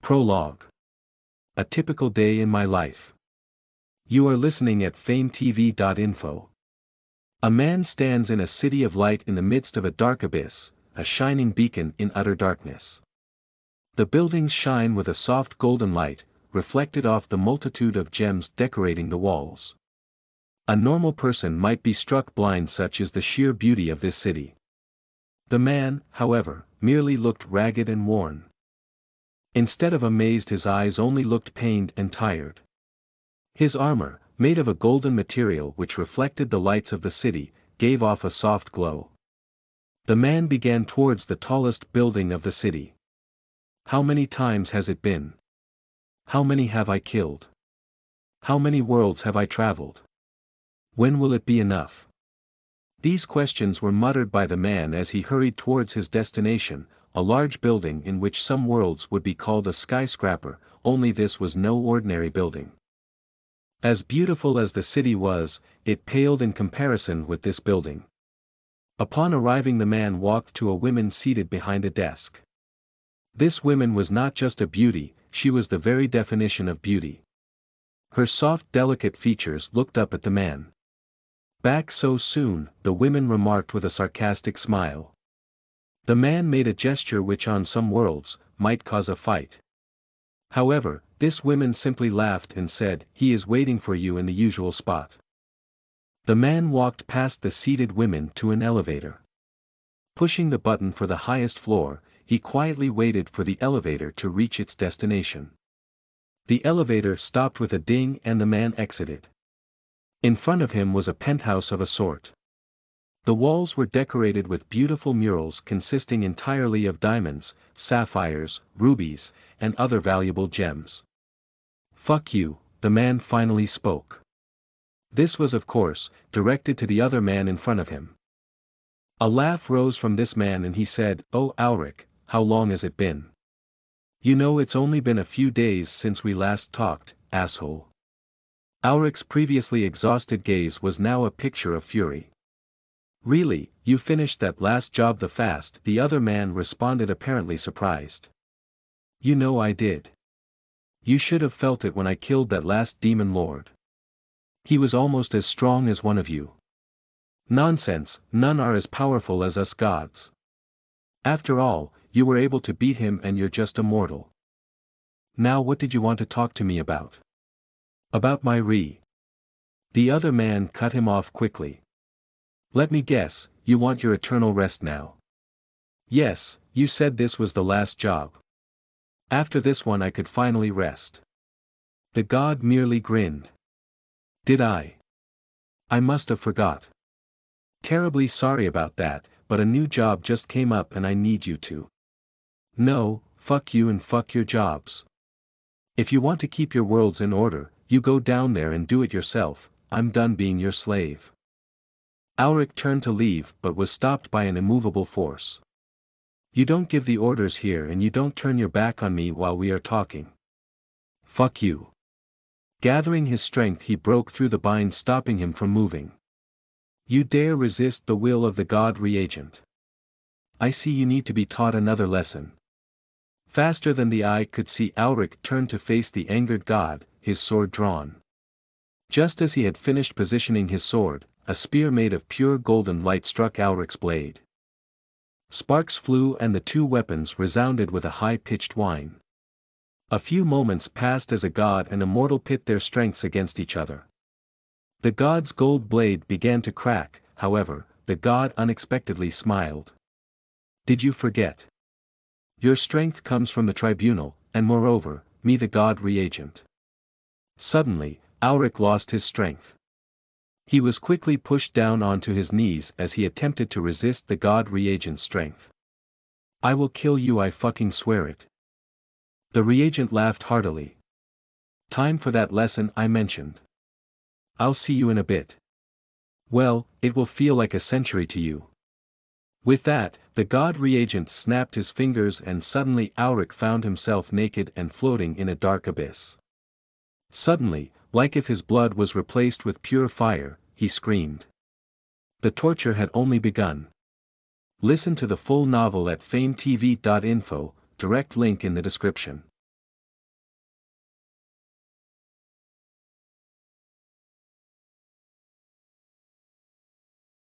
Prologue. A typical day in my life. You are listening at FameTV.info. A man stands in a city of light in the midst of a dark abyss, a shining beacon in utter darkness. The buildings shine with a soft golden light, reflected off the multitude of gems decorating the walls. A normal person might be struck blind, such is the sheer beauty of this city. The man, however, merely looked ragged and worn. Instead of amazed, his eyes only looked pained and tired. His armor, made of a golden material which reflected the lights of the city, gave off a soft glow. The man began towards the tallest building of the city. How many times has it been? How many have I killed? How many worlds have I traveled? When will it be enough? These questions were muttered by the man as he hurried towards his destination, a large building in which some worlds would be called a skyscraper, only this was no ordinary building. As beautiful as the city was, it paled in comparison with this building. Upon arriving, the man walked to a woman seated behind a desk. This woman was not just a beauty, she was the very definition of beauty. Her soft, delicate features looked up at the man. "Back so soon?" the woman remarked with a sarcastic smile. The man made a gesture which on some worlds might cause a fight. However, this woman simply laughed and said, "He is waiting for you in the usual spot." The man walked past the seated women to an elevator. Pushing the button for the highest floor, he quietly waited for the elevator to reach its destination. The elevator stopped with a ding and the man exited. In front of him was a penthouse of a sort. The walls were decorated with beautiful murals consisting entirely of diamonds, sapphires, rubies, and other valuable gems. "Fuck you," the man finally spoke. This was, of course, directed to the other man in front of him. A laugh rose from this man and he said, "Oh, Ulrich, how long has it been? You know, it's only been a few days since we last talked, asshole." Ulrich's previously exhausted gaze was now a picture of fury. "Really, you finished that last job that fast?" the other man responded, apparently surprised. "You know I did. You should have felt it when I killed that last demon lord. He was almost as strong as one of you." "Nonsense, none are as powerful as us gods. After all, you were able to beat him and you're just a mortal. Now what did you want to talk to me about?" "About my The other man cut him off quickly. "Let me guess, you want your eternal rest now." "Yes, you said this was the last job. After this one I could finally rest." The god merely grinned. "Did I? I must have forgot. Terribly sorry about that, but a new job just came up and I need you to." "No, fuck you and fuck your jobs. If you want to keep your worlds in order, you go down there and do it yourself. I'm done being your slave." Ulrich turned to leave but was stopped by an immovable force. "You don't give the orders here and you don't turn your back on me while we are talking. Fuck you." Gathering his strength, he broke through the binds, stopping him from moving. "You dare resist the will of the god reagent? I see you need to be taught another lesson." Faster than the eye could see, Ulrich turned to face the angered god, his sword drawn. Just as he had finished positioning his sword, a spear made of pure golden light struck Ulrich's blade. Sparks flew and the two weapons resounded with a high-pitched whine. A few moments passed as a god and a mortal pit their strengths against each other. The god's gold blade began to crack, however, the god unexpectedly smiled. "Did you forget? Your strength comes from the tribunal, and moreover, me, the god reagent." Suddenly, Ulrich lost his strength. He was quickly pushed down onto his knees as he attempted to resist the god reagent's strength. "I will kill you, I fucking swear it." The reagent laughed heartily. "Time for that lesson I mentioned. I'll see you in a bit. Well, it will feel like a century to you." With that, the god reagent snapped his fingers and suddenly Ulrich found himself naked and floating in a dark abyss. Suddenly, like if his blood was replaced with pure fire, he screamed. The torture had only begun. Listen to the full novel at FameTV.info, direct link in the description.